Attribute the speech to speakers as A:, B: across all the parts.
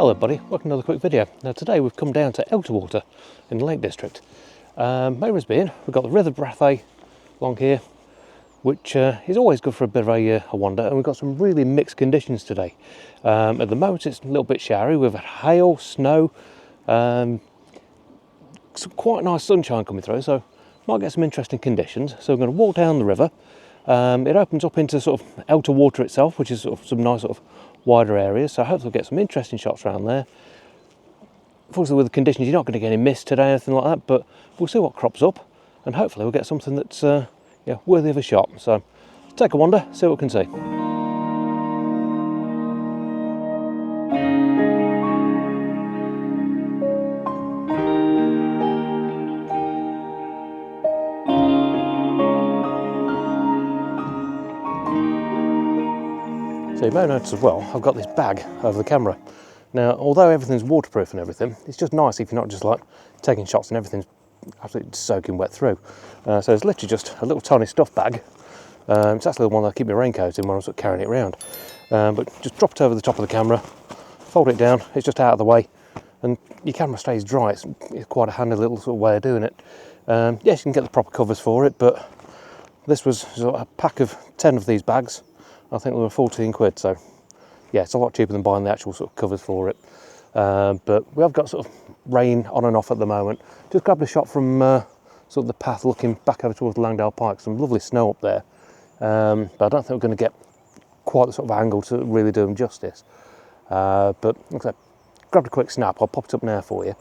A: Hello everybody, welcome to another quick video. Now today we've come down to Elterwater in the Lake District. Main reason being, we've got the River Brathay along here, which is always good for a bit of a wander, and we've got some really mixed conditions today. At the moment it's a little bit showery, we've had hail, snow, some quite nice sunshine coming through, so might get some interesting conditions. So we're going to walk down the river. It opens up into sort of Elterwater itself, which is sort of some nice sort of wider areas, so hopefully we'll get some interesting shots around there. Unfortunately with the conditions you're not going to get any mist today or anything like that, but we'll see what crops up and hopefully we'll get something that's worthy of a shot. So take a wander, see what we can see. So you may notice as well, I've got this bag over the camera. Now, although everything's waterproof and everything, it's just nice if you're not just like taking shots and everything's absolutely soaking wet through. So it's literally just a little tiny stuff bag. It's actually the one that I keep my raincoat in when I'm sort of carrying it around. But just drop it over the top of the camera, fold it down, it's just out of the way, and your camera stays dry. It's quite a handy little sort of way of doing it. Yes, you can get the proper covers for it, but this was sort of a pack of 10 of these bags. I think they were 14 quid, so yeah, it's a lot cheaper than buying the actual sort of covers for it. But we have got sort of rain on and off at the moment. Just grabbed a shot from sort of the path looking back over towards the Langdale Pikes. Some lovely snow up there, but I don't think we're going to get quite the sort of angle to really do them justice. But like I said, grabbed a quick snap. I'll pop it up now for you.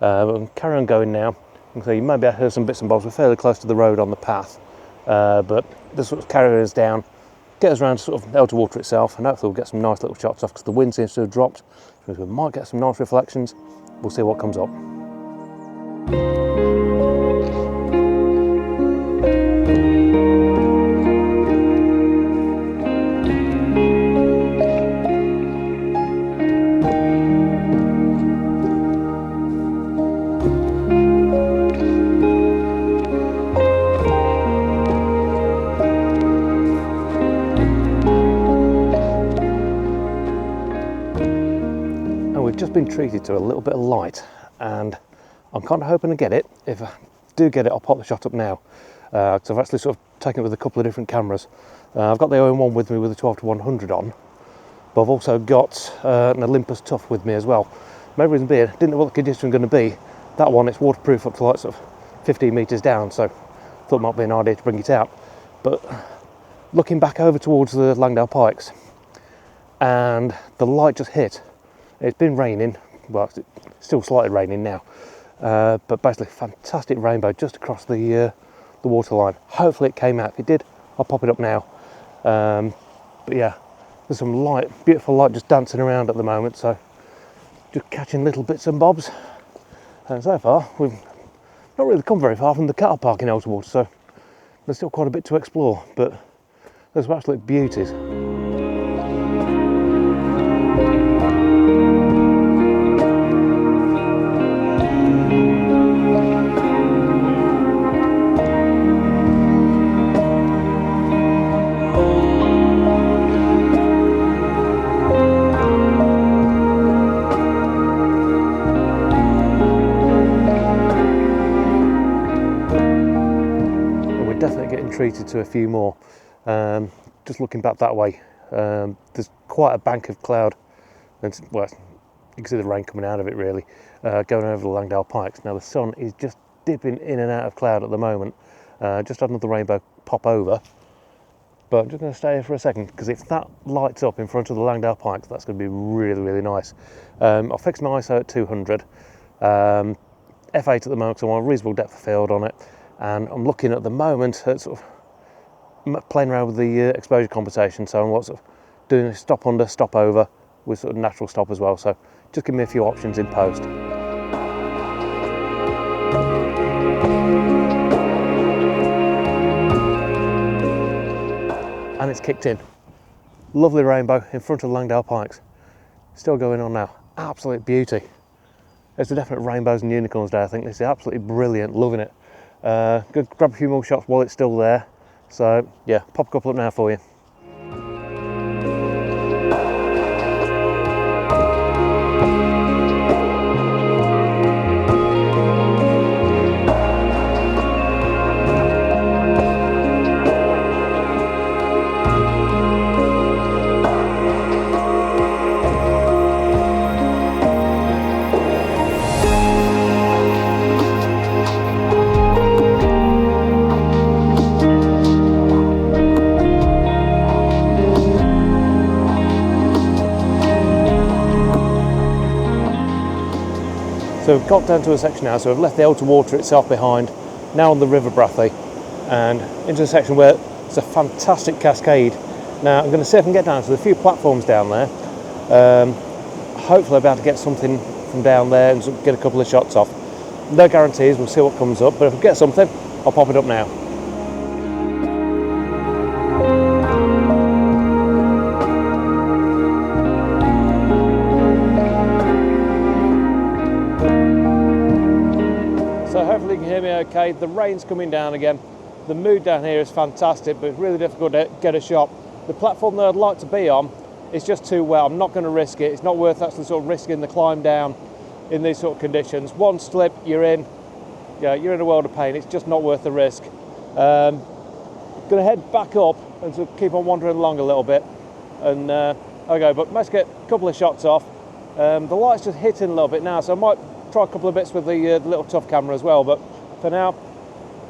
A: We'll carry on going now. So you might be able to hear some bits and bobs. We're fairly close to the road on the path, but this sort of carry us down, get us around to sort of Elterwater itself, and hopefully we'll get some nice little shots off because the wind seems to have dropped. So we might get some nice reflections. We'll see what comes up. Just been treated to a little bit of light, and I'm kind of hoping to get it. If I do get it, I'll pop the shot up now. So I've actually sort of taken it with a couple of different cameras. I've got the OM-1 with me with a 12-100 on, but I've also got an Olympus Tough with me as well. Main reason being, didn't know what the conditions were going to be. That one, it's waterproof up to like sort of 15 metres down, so thought it might be an idea to bring it out. But looking back over towards the Langdale Pikes, and the light just hit. It's been raining, well, it's still slightly raining now, but basically fantastic rainbow just across the waterline. Hopefully it came out. If it did, I'll pop it up now. But yeah, there's some light, beautiful light just dancing around at the moment, so just catching little bits and bobs. And so far, we've not really come very far from the car park in Elterwater, so there's still quite a bit to explore, but there's some absolute beauties. Definitely getting treated to a few more. Just looking back that way, there's quite a bank of cloud, and well, you can see the rain coming out of it really, going over the Langdale Pikes. Now the sun is just dipping in and out of cloud at the moment. Just had another rainbow pop over, but I'm just going to stay here for a second because if that lights up in front of the Langdale Pikes, that's going to be really, really nice. I'll fix my ISO at 200, f8 at the moment, so I want a reasonable depth of field on it. And I'm looking at the moment at sort of playing around with the exposure compensation, so I'm sort of doing a stop under, stop over with sort of natural stop as well, so just give me a few options in post. And it's kicked in. Lovely rainbow in front of the Langdale Pikes. Still going on now, absolute beauty. It's a definite rainbows and unicorns day, I think. This is absolutely brilliant, loving it. Good, grab a few more shots while it's still there. So yeah, pop a couple up now for you. So we've got down to a section now, so we've left the Elterwater itself behind, now on the River Brathay, and into a section where it's a fantastic cascade. Now I'm going to see if I can get down to a few platforms down there. Hopefully I'll be able to get something from down there and get a couple of shots off. No guarantees, we'll see what comes up, but if I get something, I'll pop it up now. So hopefully you can hear me okay. The rain's coming down again. The mood down here is fantastic, but it's really difficult to get a shot. The platform that I'd like to be on is just too wet. I'm not going to risk it. It's not worth actually sort of risking the climb down in these sort of conditions. One slip, you're in a world of pain. It's just not worth the risk. Going to head back up and sort of keep on wandering along a little bit, and okay, but let's get a couple of shots off. The light's just hitting a little bit now, so I might try a couple of bits with the little tough camera as well, but for now,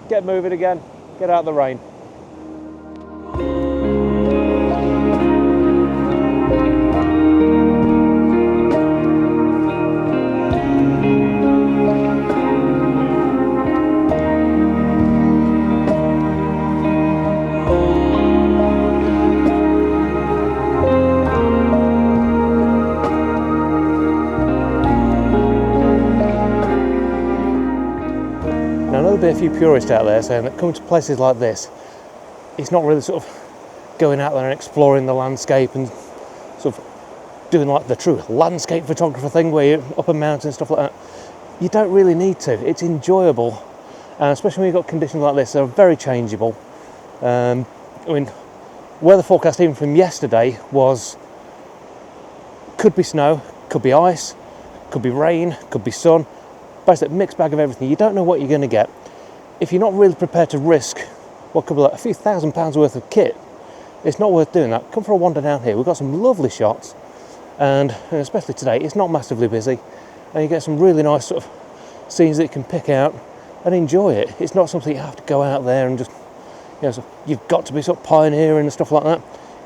A: get moving again, get out of the rain. There'll be a few purists out there saying that coming to places like this, it's not really sort of going out there and exploring the landscape and sort of doing like the true landscape photographer thing where you're up a mountain and stuff like that. You don't really need to. It's enjoyable, especially when you've got conditions like this. They're very changeable. I mean, weather forecast even from yesterday was could be snow, could be ice, could be rain, could be sun. Basically a mixed bag of everything. You don't know what you're going to get. If you're not really prepared to risk what could be like a few £1,000s worth of kit, it's not worth doing that. Come for a wander down here. We've got some lovely shots, and especially today, it's not massively busy, and you get some really nice sort of scenes that you can pick out and enjoy it. It's not something you have to go out there and just, so you've got to be sort of pioneering and stuff like that.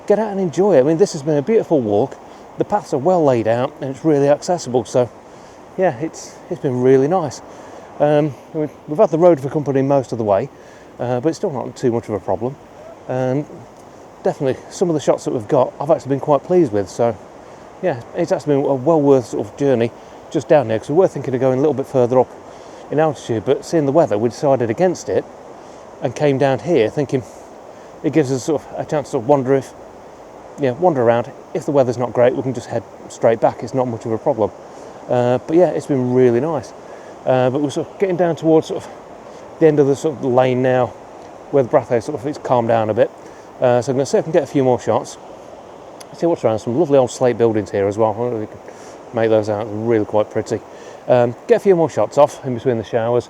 A: Get out and enjoy it. I mean, this has been a beautiful walk. The paths are well laid out and it's really accessible. So yeah, it's been really nice. We've had the road for company most of the way, but it's still not too much of a problem. Definitely some of the shots that we've got I've actually been quite pleased with. So yeah, it's actually been a well worth sort of journey just down there, because we were thinking of going a little bit further up in altitude, but seeing the weather, we decided against it and came down here thinking it gives us sort of a chance to wander around. If the weather's not great, we can just head straight back. It's not much of a problem. But yeah, it's been really nice. But we're sort of getting down towards sort of the end of the sort of lane now, where the Brathay sort of it's calmed down a bit. So I'm going to see if I can get a few more shots. See what's around. Some lovely old slate buildings here as well. We can make those out really quite pretty. Get a few more shots off in between the showers,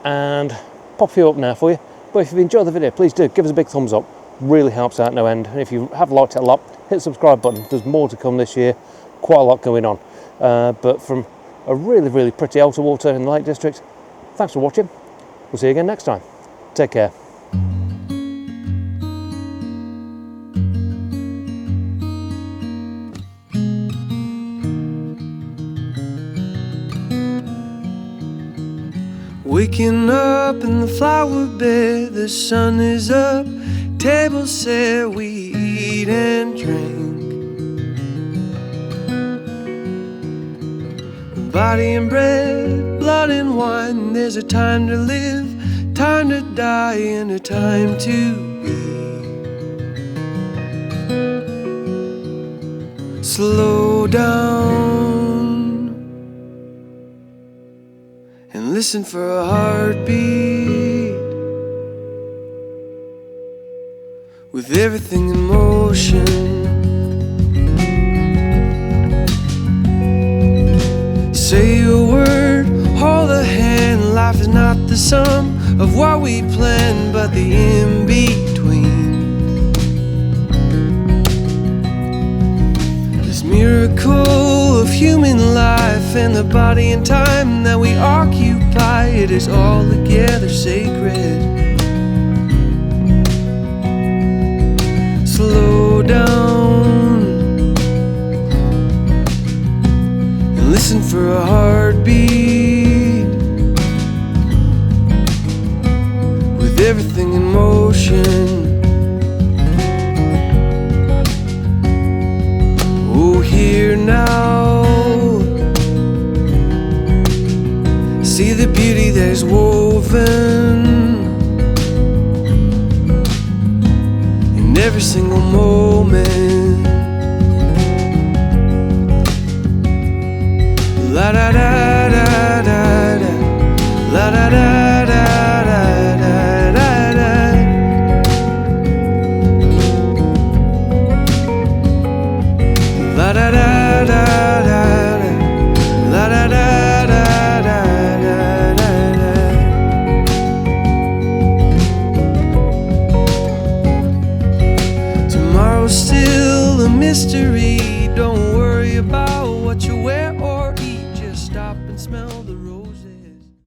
A: and pop a few up now for you. But if you've enjoyed the video, please do give us a big thumbs up. Really helps out no end. And if you have liked it a lot, hit the subscribe button. There's more to come this year. Quite a lot going on. But from a really, really pretty Elterwater in the Lake District, thanks for watching. We'll see you again next time. Take care.
B: Waking up in the flower bed, the sun is up, table set, we eat and drink. Body and bread, blood and wine, there's a time to live, time to die, and a time to be. Slow down and listen for a heartbeat. With everything in motion, say a word, hold a hand. Life is not the sum of what we plan, but the in-between. This miracle of human life and the body and time that we occupy, it is all together sacred. Slow down and listen listen for a heartbeat, with everything in motion. Oh, here now, see the beauty that is woven in every single moment. La da da.